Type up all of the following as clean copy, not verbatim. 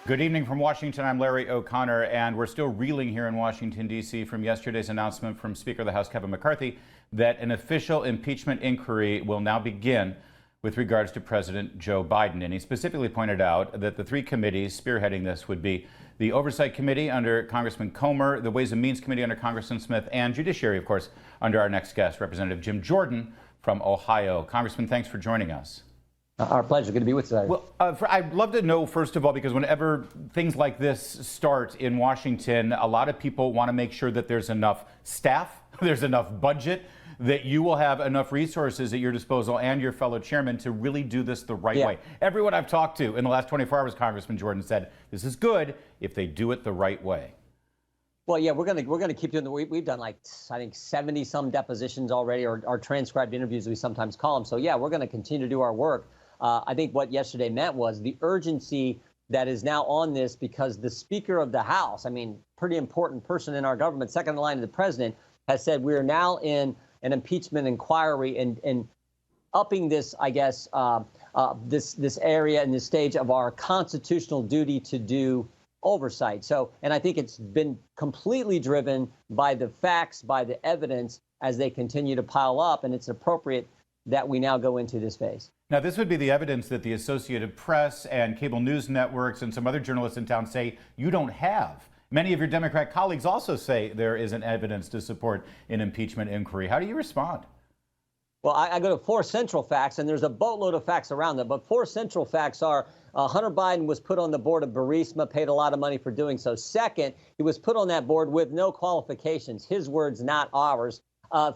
Good evening from Washington. I'm Larry O'Connor, and we're still reeling here in Washington, D.C. from yesterday's announcement from Speaker of the House Kevin McCarthy that an official impeachment inquiry will now begin with regards to President Joe Biden. And he specifically pointed out that the three committees spearheading this would be the Oversight Committee under Congressman Comer, the Ways and Means Committee under Congressman Smith, and Judiciary, of course, under our next guest, Representative Jim Jordan from Ohio. Congressman, thanks for joining us. Our pleasure. Good to be with you today. Well, I'd love to know, first of all, because whenever things like this start in Washington, a lot of people want to make sure that there's enough staff, there's enough budget, that you will have enough resources at your disposal and your fellow chairman to really do this the right way. Everyone I've talked to in the last 24 hours, Congressman Jordan, said this is good if they do it the right way. Well, yeah, we're gonna keep doing we've done like, I think, 70 some depositions already, or transcribed interviews, as we sometimes call them. So yeah, we're going to continue to do our work. I think what yesterday meant was the urgency that is now on this, because the Speaker of the House, I mean, pretty important person in our government, second in line to the president, has said we are now in an impeachment inquiry and upping this, I guess, this area and this stage of our constitutional duty to do oversight. So, and I think it's been completely driven by the facts, by the evidence as they continue to pile up, and it's appropriate that we now go into this phase. Now, this would be the evidence that the Associated Press and cable news networks and some other journalists in town say you don't have. Many of your Democrat colleagues also say there isn't evidence to support an impeachment inquiry. How do you respond? Well, I go to four central facts, and there's a boatload of facts around them. But four central facts are Hunter Biden was put on the board of Burisma, paid a lot of money for doing so. Second, he was put on that board with no qualifications. His words, not ours.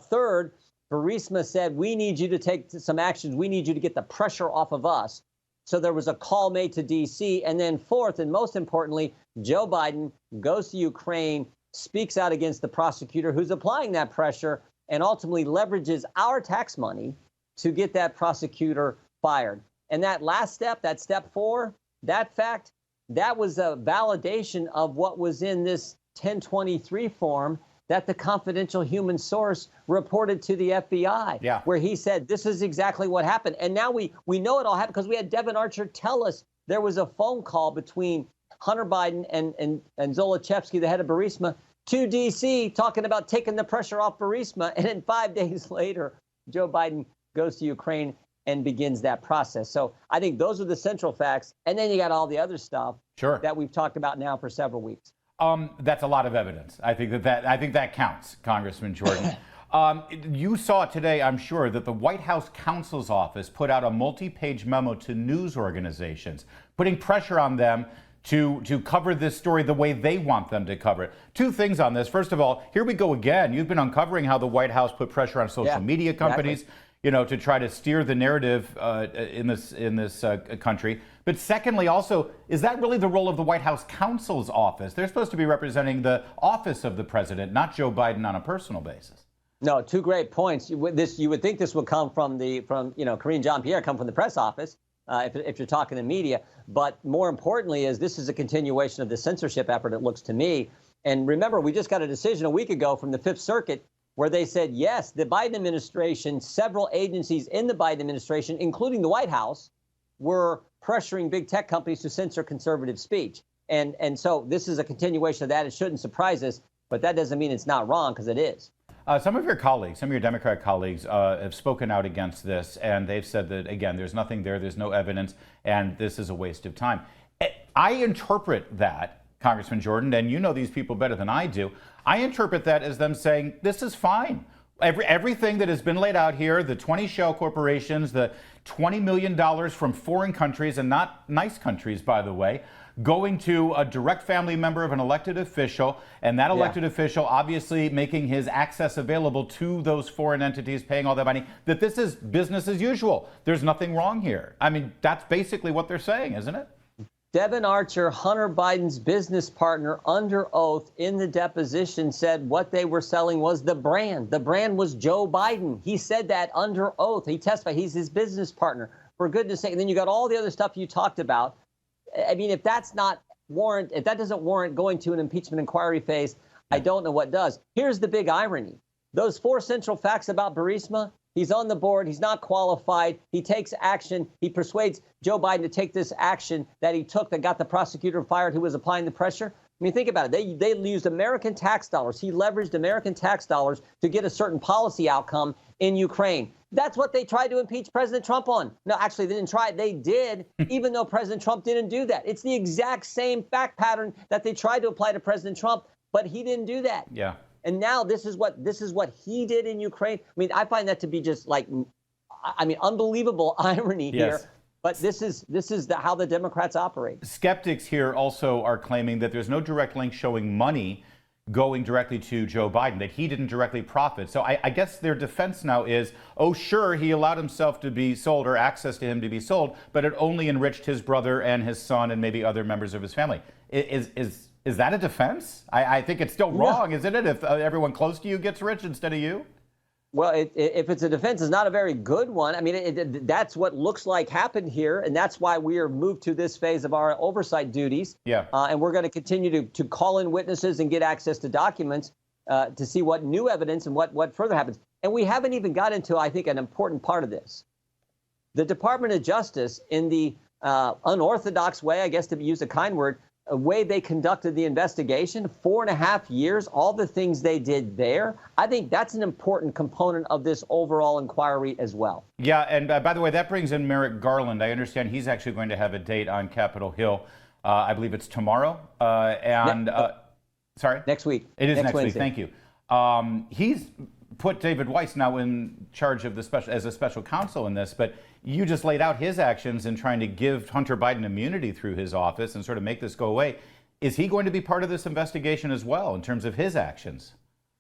Third, Burisma said, we need you to take some actions. We need you to get the pressure off of us. So there was a call made to D.C. And then fourth, and most importantly, Joe Biden goes to Ukraine, speaks out against the prosecutor who's applying that pressure, and ultimately leverages our tax money to get that prosecutor fired. And that last step, that step four, that fact, that was a validation of what was in this 1023 form that the confidential human source reported to the FBI, where he said, this is exactly what happened. And now we know it all happened because we had Devin Archer tell us there was a phone call between Hunter Biden and Zolochevsky, the head of Burisma, to D.C. talking about taking the pressure off Burisma. And then 5 days later, Joe Biden goes to Ukraine and begins that process. So I think those are the central facts. And then you got all the other stuff that we've talked about now for several weeks. That's a lot of evidence. I think that counts, Congressman Jordan. You saw today, I'm sure, that the White House counsel's office put out a multi-page memo to news organizations, putting pressure on them to cover this story the way they want them to cover it. Two things on this. First of all, here we go again. You've been uncovering how the White House put pressure on social media companies, to try to steer the narrative in this country. But secondly, also, is that really the role of the White House counsel's office? They're supposed to be representing the office of the president, not Joe Biden on a personal basis. No, two great points. You would think this would come from Karine Jean-Pierre, come from the press office, if you're talking to media. But more importantly, this is a continuation of the censorship effort, it looks to me. And remember, we just got a decision a week ago from the Fifth Circuit where they said, yes, the Biden administration, several agencies in the Biden administration, including the White House, were pressuring big tech companies to censor conservative speech. And so this is a continuation of that. It shouldn't surprise us, but that doesn't mean it's not wrong, because it is. Some of your colleagues, some of your Democrat colleagues have spoken out against this, and they've said that, again, there's nothing there, there's no evidence, and this is a waste of time. I interpret that, Congressman Jordan, and you know these people better than I do, I interpret that as them saying, this is fine. Everything that has been laid out here, the 20 shell corporations, the $20 million from foreign countries, and not nice countries, by the way, going to a direct family member of an elected official, and that elected official obviously making his access available to those foreign entities, paying all that money, that this is business as usual. There's nothing wrong here. I mean, that's basically what they're saying, isn't it? Devin Archer, Hunter Biden's business partner, under oath in the deposition, said what they were selling was the brand. The brand was Joe Biden. He said that under oath. He testified. He's his business partner. For goodness sake. And then you got all the other stuff you talked about. I mean, if that doesn't warrant going to an impeachment inquiry phase, I don't know what does. Here's the big irony. Those four central facts about Burisma, He's on the board. He's not qualified. He takes action. He persuades Joe Biden to take this action that he took that got the prosecutor fired who was applying the pressure. I mean, think about it. They used American tax dollars. He leveraged American tax dollars to get a certain policy outcome in Ukraine. That's what they tried to impeach President Trump on. No, actually, they didn't try it. They did, even though President Trump didn't do that. It's the exact same fact pattern that they tried to apply to President Trump, but he didn't do that. Yeah. And now this is what he did in Ukraine. I mean, I find that to be just like, I mean, unbelievable irony here. But this is how the Democrats operate. Skeptics here also are claiming that there's no direct link showing money going directly to Joe Biden, that he didn't directly profit. So I guess their defense now is, oh, sure, he allowed himself to be sold or access to him to be sold, but it only enriched his brother and his son and maybe other members of his family. Is that a defense? I think it's still wrong, isn't it, if everyone close to you gets rich instead of you? Well, if it's a defense, it's not a very good one. I mean, that's what looks like happened here, and that's why we are moved to this phase of our oversight duties. Yeah. And we're going to continue to call in witnesses and get access to documents to see what new evidence and what further happens. And we haven't even got into, I think, an important part of this. The Department of Justice, in the unorthodox way, I guess to use a kind word, a way they conducted the investigation, 4.5 years, all the things they did there, I think that's an important component of this overall inquiry as well. Yeah, and by the way, that brings in Merrick Garland. I understand he's actually going to have a date on Capitol Hill. I believe it's tomorrow. Sorry? Next week. It is next week. Wednesday. Thank you. He's put David Weiss now in charge of as a special counsel in this, but you just laid out his actions in trying to give Hunter Biden immunity through his office and sort of make this go away. Is he going to be part of this investigation as well in terms of his actions?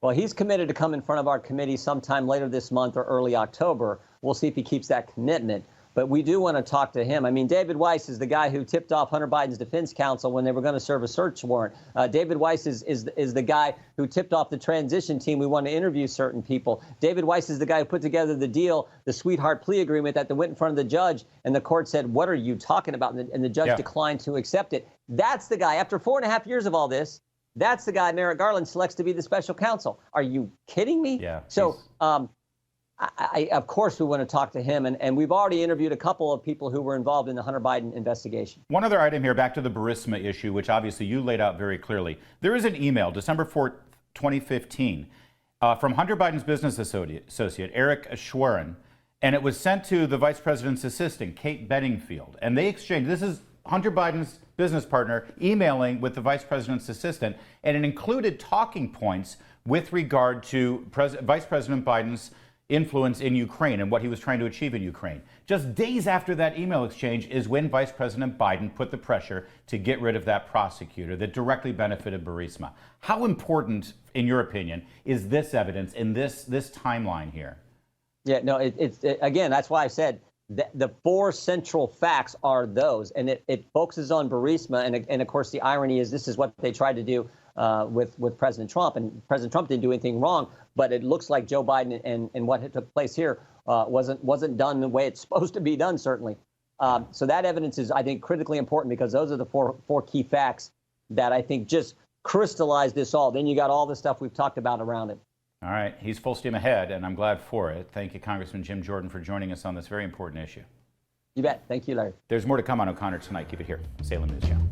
Well, he's committed to come in front of our committee sometime later this month or early October. We'll see if he keeps that commitment. But we do want to talk to him. I mean, David Weiss is the guy who tipped off Hunter Biden's defense counsel when they were going to serve a search warrant. David Weiss is the guy who tipped off the transition team. We want to interview certain people. David Weiss is the guy who put together the deal, the sweetheart plea agreement that went in front of the judge, and the court said, "What are you talking about?" And the judge declined to accept it. That's the guy. After 4.5 years of all this, that's the guy Merrick Garland selects to be the special counsel. Are you kidding me? Yeah. So, of course, we want to talk to him, and we've already interviewed a couple of people who were involved in the Hunter Biden investigation. One other item here, back to the Burisma issue, which obviously you laid out very clearly. There is an email, December 4th, 2015, from Hunter Biden's business associate, Eric Schwerin, and it was sent to the vice president's assistant, Kate Bedingfield. And they exchanged, this is Hunter Biden's business partner emailing with the vice president's assistant, and it included talking points with regard to Vice President Biden's influence in Ukraine and what he was trying to achieve in Ukraine. Just days after that email exchange is when Vice President Biden put the pressure to get rid of that prosecutor that directly benefited Burisma. How important, in your opinion, is this evidence in this timeline here? Yeah, no, again, that's why I said the four central facts are those, and it focuses on Burisma, and of course the irony is this is what they tried to do with President Trump, and President Trump didn't do anything wrong, but it looks like Joe Biden and what took place here wasn't done the way it's supposed to be done, certainly. So that evidence is, I think, critically important because those are the four key facts that I think just crystallize this all. Then you got all the stuff we've talked about around it. All right, he's full steam ahead, and I'm glad for it. Thank you, Congressman Jim Jordan, for joining us on this very important issue. You bet. Thank you, Larry. There's more to come on O'Connor tonight. Keep it here, Salem News Channel.